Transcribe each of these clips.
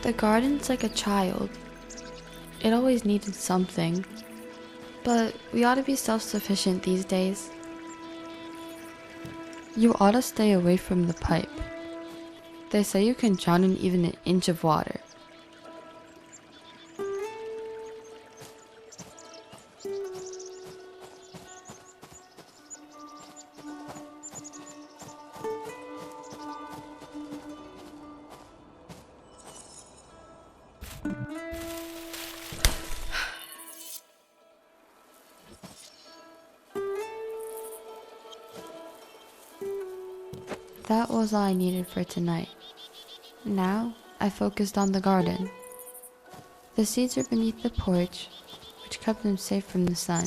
The garden's like a child. It always needed something. But we ought to be self-sufficient these days. You ought to stay away from the pipe. They say you can drown in even an inch of water. That was all I needed for tonight. Now, I focused on the garden. The seeds were beneath the porch, which kept them safe from the sun.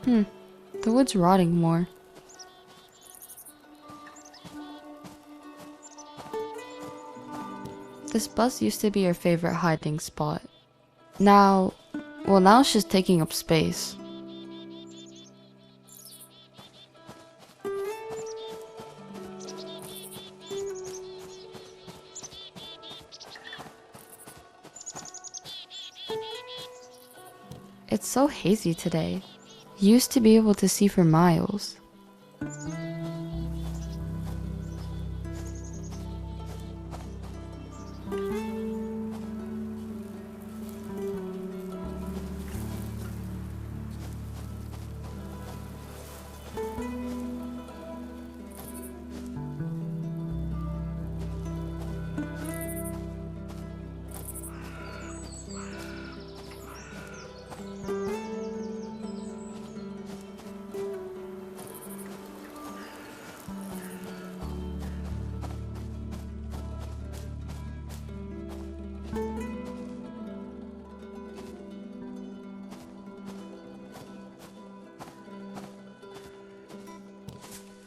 The wood's rotting more. This bus used to be her favorite hiding spot. Now she's taking up space. It's so hazy today. You used to be able to see for miles.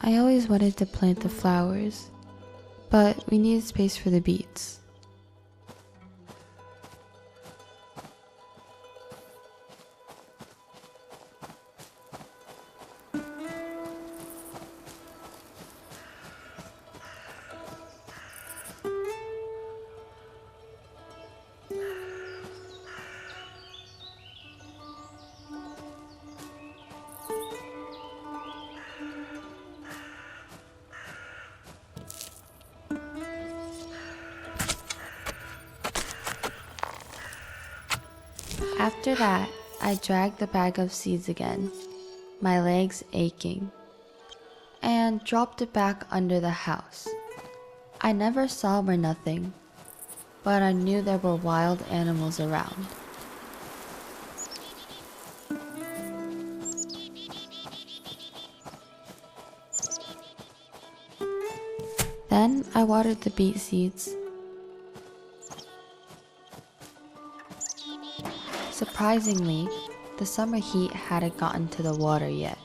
I always wanted to plant the flowers, but we needed space for the beets. After that, I dragged the bag of seeds again, my legs aching, and dropped it back under the house. I never saw or nothing, but I knew there were wild animals around. Then I watered the beet seeds. Surprisingly, the summer heat hadn't gotten to the water yet.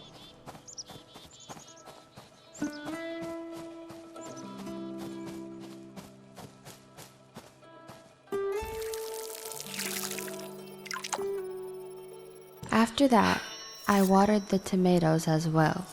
After that, I watered the tomatoes as well.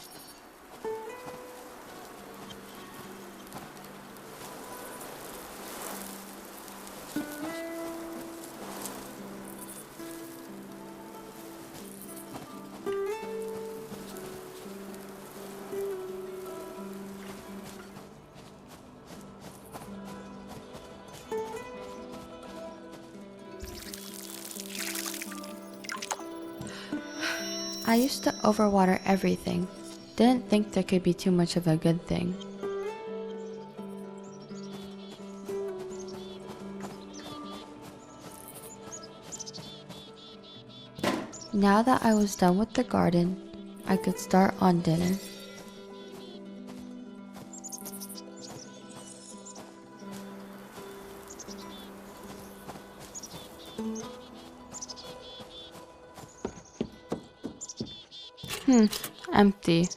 I used to overwater everything. Didn't think there could be too much of a good thing. Now that I was done with the garden, I could start on dinner. Empty.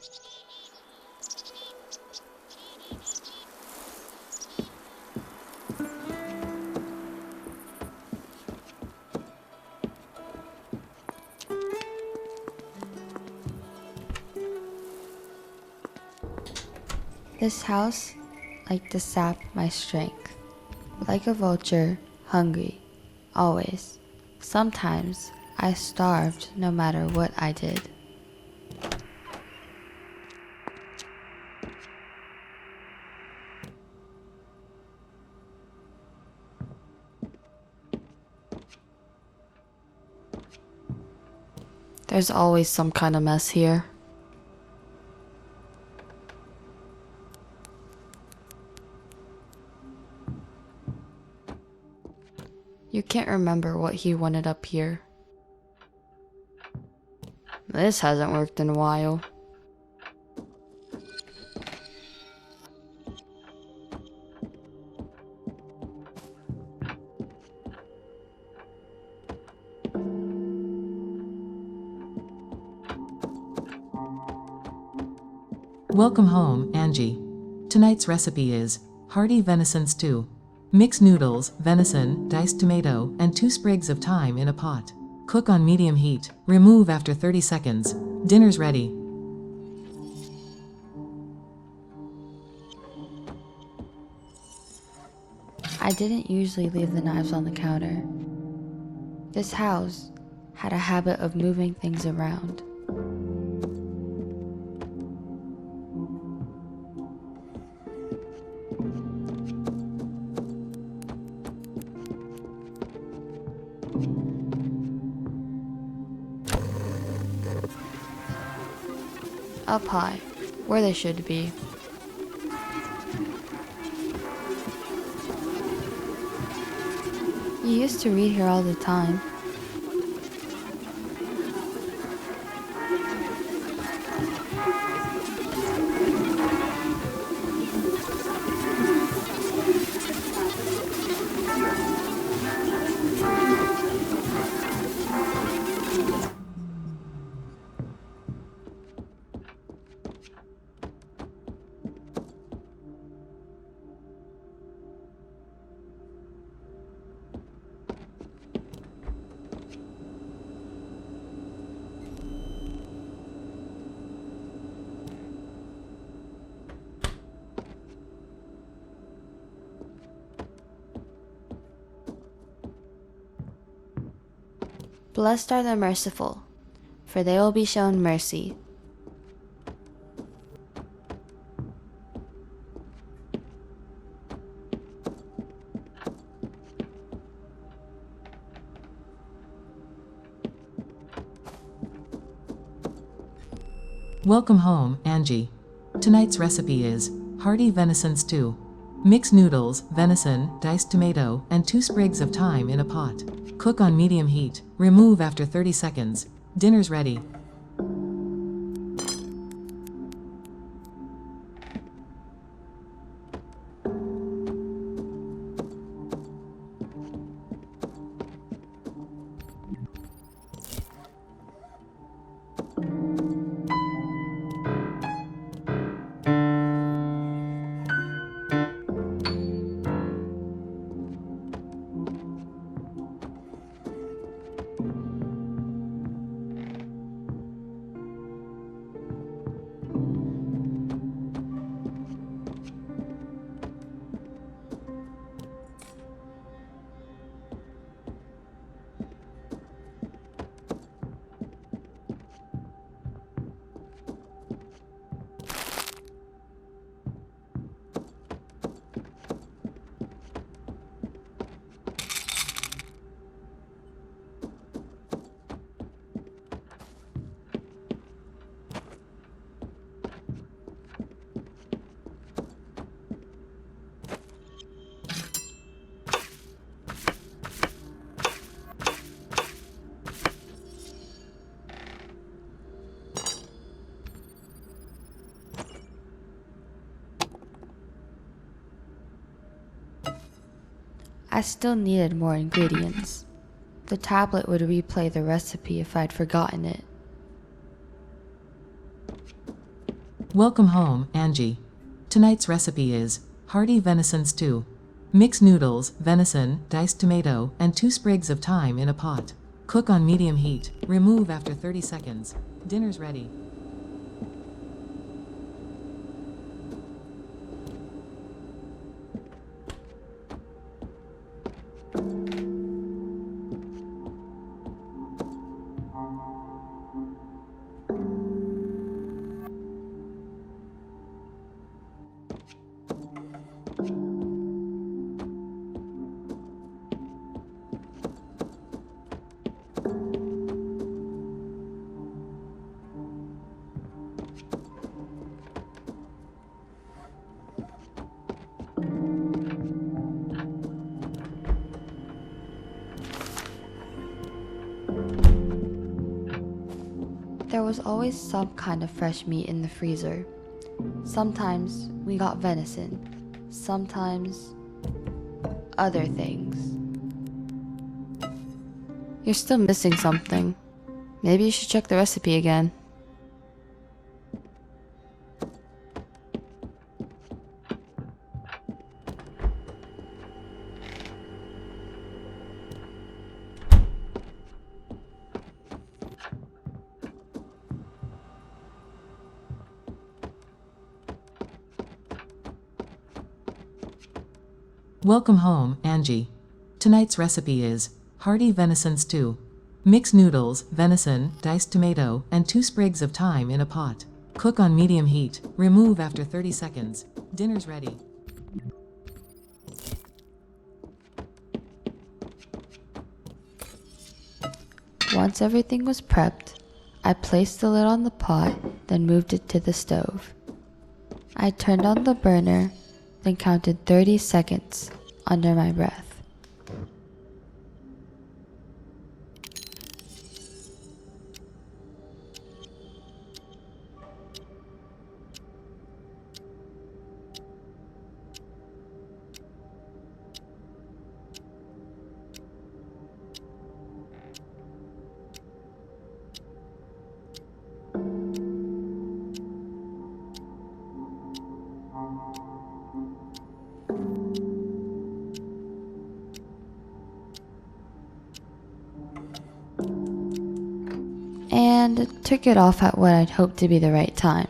This house liked to sap my strength. Like a vulture, hungry, always. Sometimes I starved no matter what I did. There's always some kind of mess here. You can't remember what he wanted up here. This hasn't worked in a while. Welcome home, Angie. Tonight's recipe is hearty venison stew. Mix noodles, venison, diced tomato, and 2 sprigs of thyme in a pot. Cook on medium heat. Remove after 30 seconds. Dinner's ready. I didn't usually leave the knives on the counter. This house had a habit of moving things around. Up high, where they should be. You used to read here all the time. Blessed are the merciful, for they will be shown mercy. Welcome home, Angie. Tonight's recipe is hearty venison stew. Mix noodles, venison, diced tomato, and 2 sprigs of thyme in a pot. Cook on medium heat. Remove after 30 seconds. Dinner's ready. I still needed more ingredients. The tablet would replay the recipe if I'd forgotten it. Welcome home, Angie. Tonight's recipe is hearty venison stew. Mix noodles, venison, diced tomato, and 2 sprigs of thyme in a pot. Cook on medium heat. Remove after 30 seconds. Dinner's ready. There was always some kind of fresh meat in the freezer. Sometimes we got venison, sometimes other things. You're still missing something. Maybe you should check the recipe again. Welcome home, Angie. Tonight's recipe is hearty venison stew. Mix noodles, venison, diced tomato, and 2 sprigs of thyme in a pot. Cook on medium heat. Remove after 30 seconds. Dinner's ready. Once everything was prepped, I placed the lid on the pot, then moved it to the stove. I turned on the burner, then counted 30 seconds under my breath. And took it off at what I'd hoped to be the right time.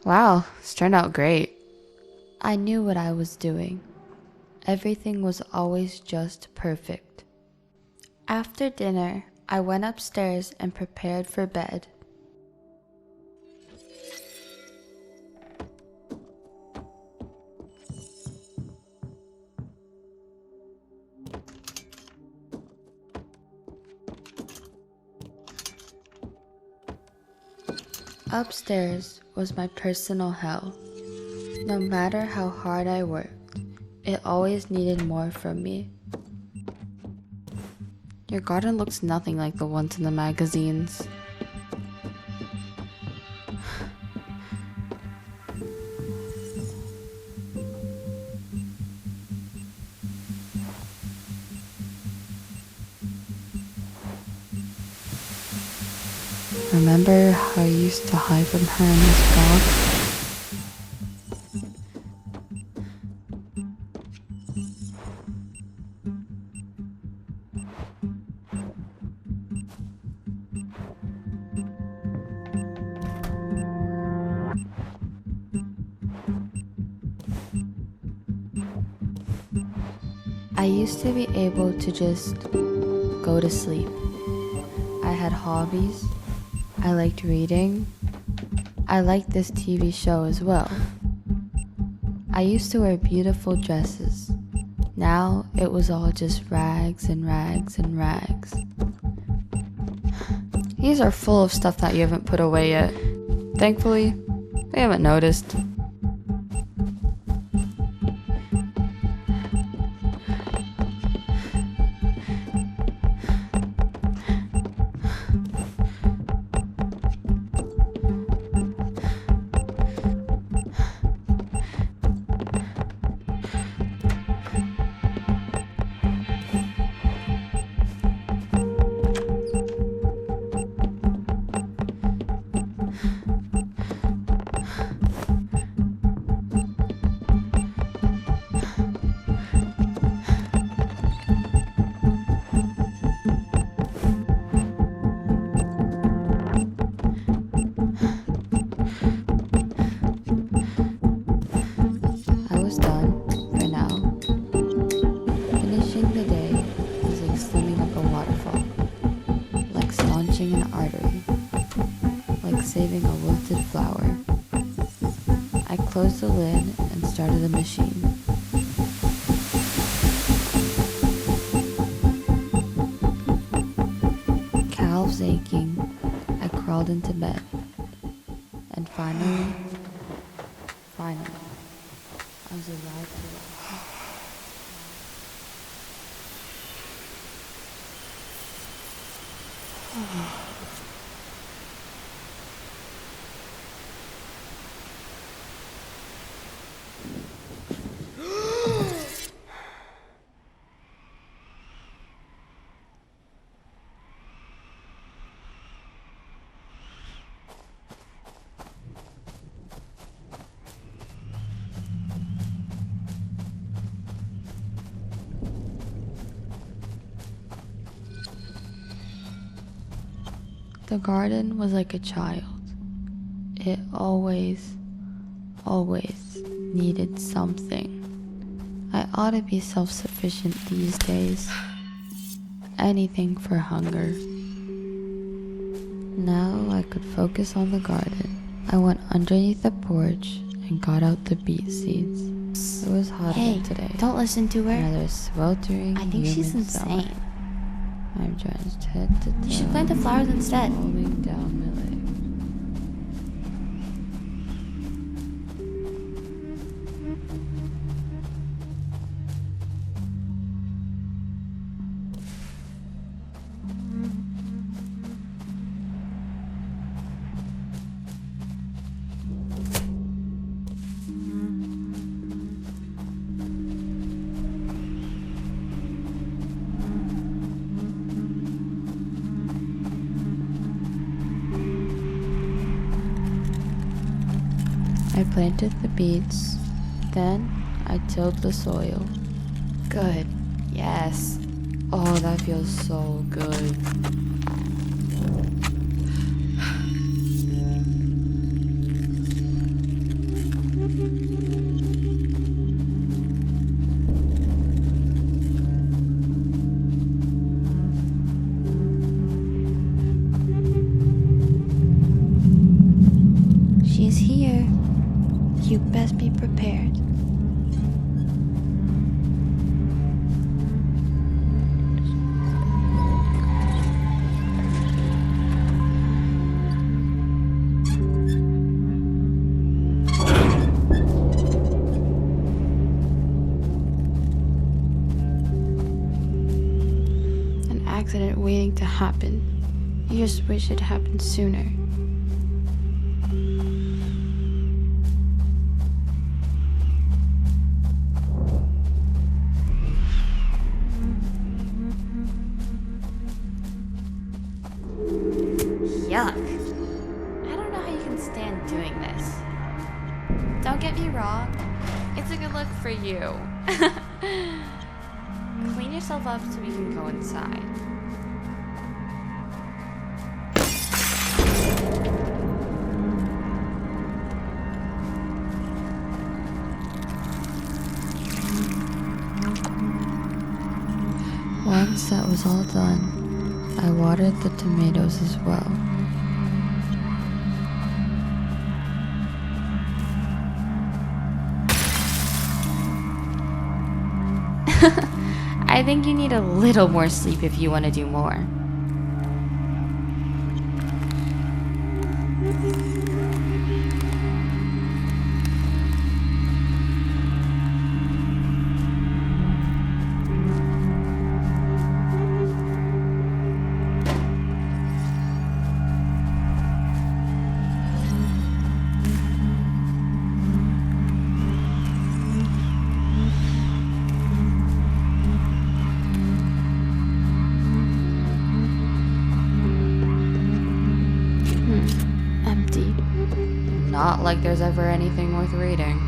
Wow, it's turned out great. I knew what I was doing. Everything was always just perfect. After dinner, I went upstairs and prepared for bed. Upstairs was my personal hell. No matter how hard I worked, it always needed more from me. Your garden looks nothing like the ones in the magazines. Remember how I used to hide from her and this dog? I used to be able to just go to sleep. I had hobbies. I liked reading. I liked this TV show as well. I used to wear beautiful dresses. Now it was all just rags and rags and rags. These are full of stuff that you haven't put away yet. Thankfully, they haven't noticed. waterfall, like staunching an artery, like saving a wilted flower. I closed the lid and started the machine. Calves aching, I crawled into bed. And finally, I was allowed to rest. The garden was like a child. It always needed something. I ought to be self-sufficient these days. Anything for hunger. Now I could focus on the garden. I went underneath the porch and got out the beet seeds. It was hot Hey, again today. don't listen to her. Another sweltering I think she's humid summer. insane. I'm drenched head to toe. You should plant the flowers instead. Holding down my leg. I planted the beets, then I tilled the soil. Good. Yes. Oh, that feels so good. She's here. You best be prepared. An accident waiting to happen. You just wish it happened sooner. Yuck. I don't know how you can stand doing this. Don't get me wrong, it's a good look for you. Clean yourself up so we can go inside. Once that was all done, I watered the tomatoes as well. I think you need a little more sleep if you want to do more. Empty. Not like there's ever anything worth reading.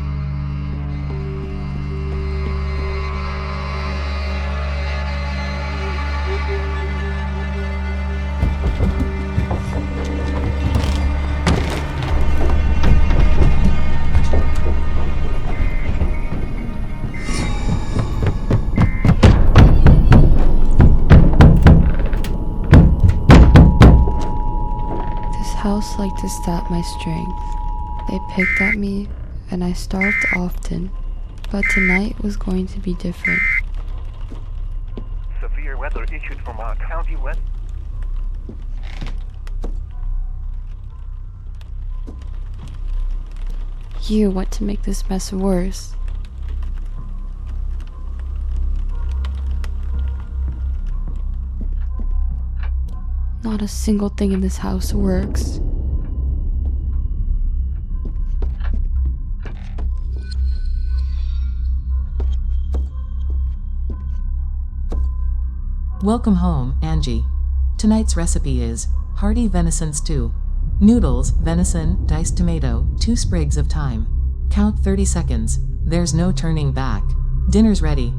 house liked to sap my strength. They picked at me, and I starved often. But tonight was going to be different. Severe weather issued from our county west. You want to make this mess worse. Not a single thing in this house works. Welcome home, Angie. Tonight's recipe is hearty venison stew. Noodles, venison, diced tomato, 2 sprigs of thyme. Count 30 seconds. There's no turning back. Dinner's ready.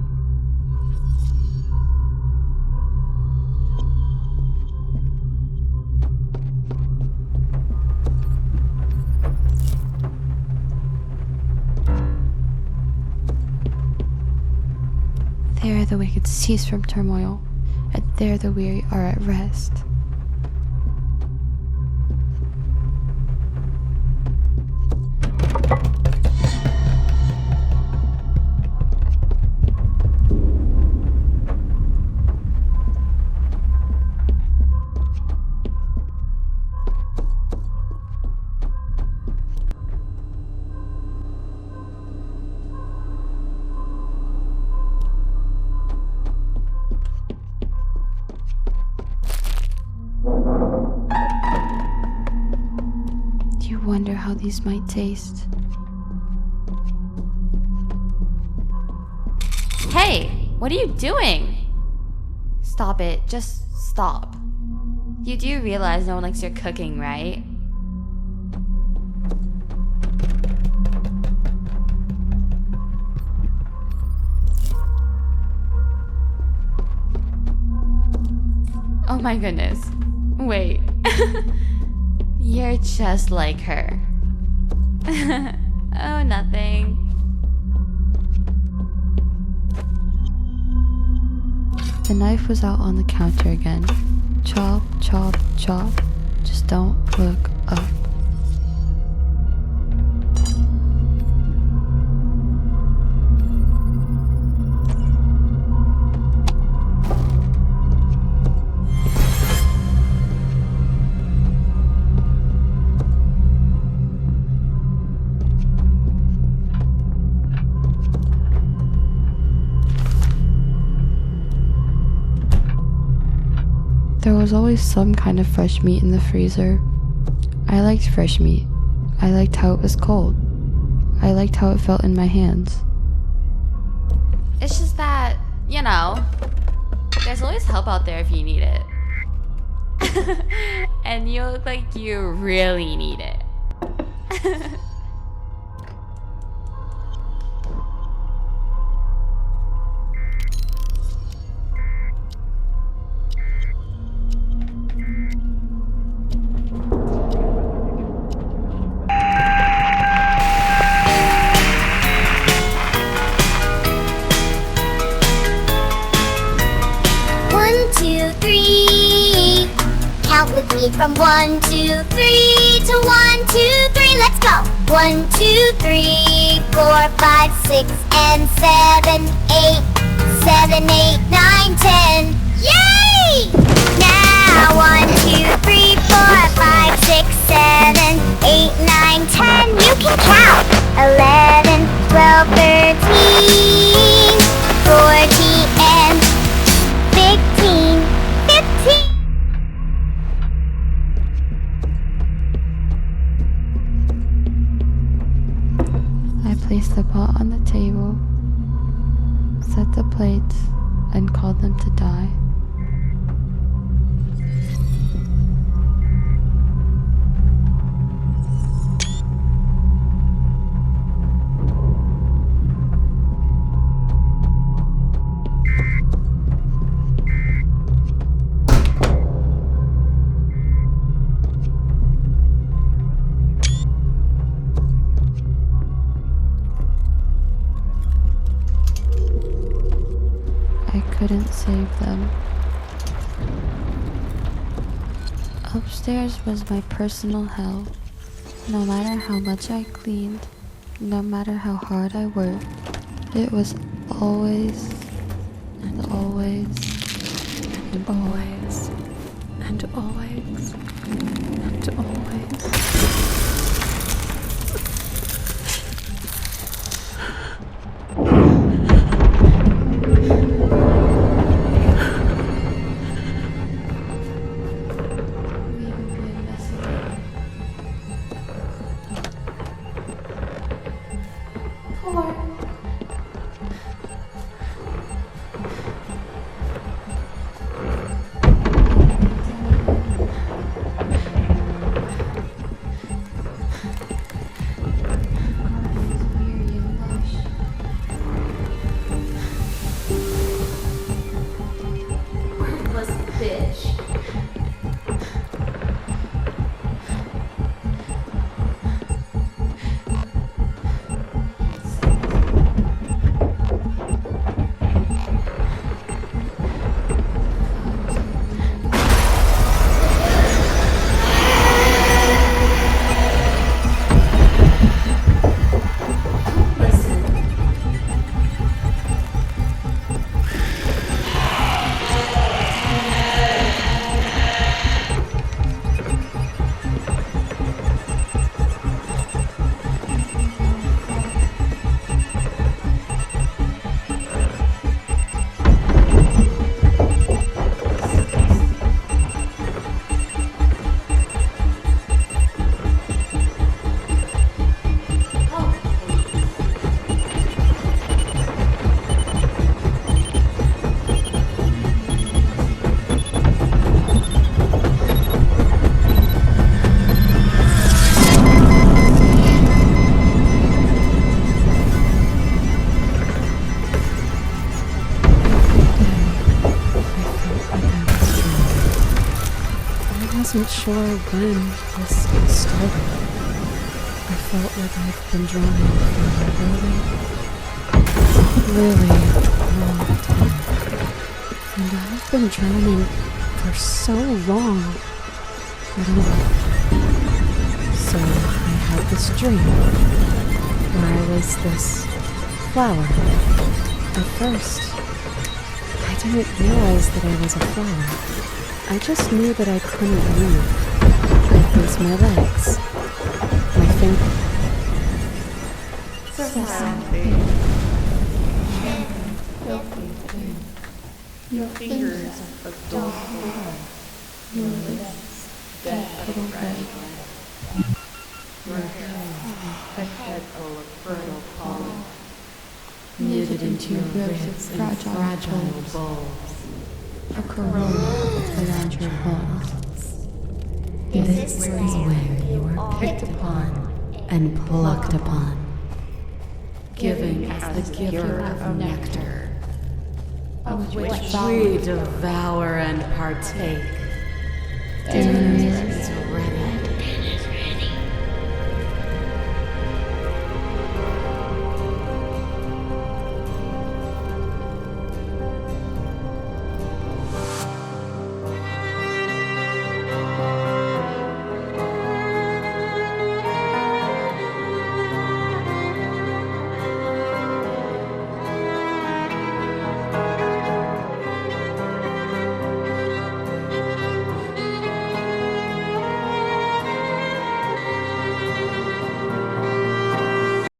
There the wicked cease from turmoil, and there the weary are at rest. You wonder how these might taste. Hey, what are you doing? Stop it, just stop. You do realize no one likes your cooking, right? Oh my goodness. Wait. You're just like her. Oh, nothing. The knife was out on the counter again. Chop, chop, chop. Just don't look up. There was always some kind of fresh meat in the freezer. I liked fresh meat. I liked how it was cold. I liked how it felt in my hands. It's just that, you know, there's always help out there if you need it. And you look like you really need it. Count with me from 1, 2, 3 to 1, 2, 3, let's go! 1, 2, 3, 4, 5, 6, and 7, 8, 7, 8, 9, 10. Yay! Now 1, 2, 3, 4, 5, 6, 7, 8, 9, 10. You can count! 11, 12, 13, 14, and 15, 15. I placed the pot on the table, set the plates, and called them to die. I couldn't save them. Upstairs was my personal hell. No matter how much I cleaned, no matter how hard I worked, it was always and always and always and always and always. I wasn't sure when this started. I felt like I'd been drowning for a really long time. And I've been drowning for so long. I don't know. So I had this dream where I was this flower. At first, I didn't realize that I was a flower. I just knew that I couldn't move. I'd lose my legs, my fingers. Your fingers of dull hair, your lips dead of red, your hair a head full of fertile pollen, knitted into your ribs and fragile bulbs. A corona around your bones. This is where you were picked upon and plucked upon, giving as the giver of nectar, of which we devour and partake. Days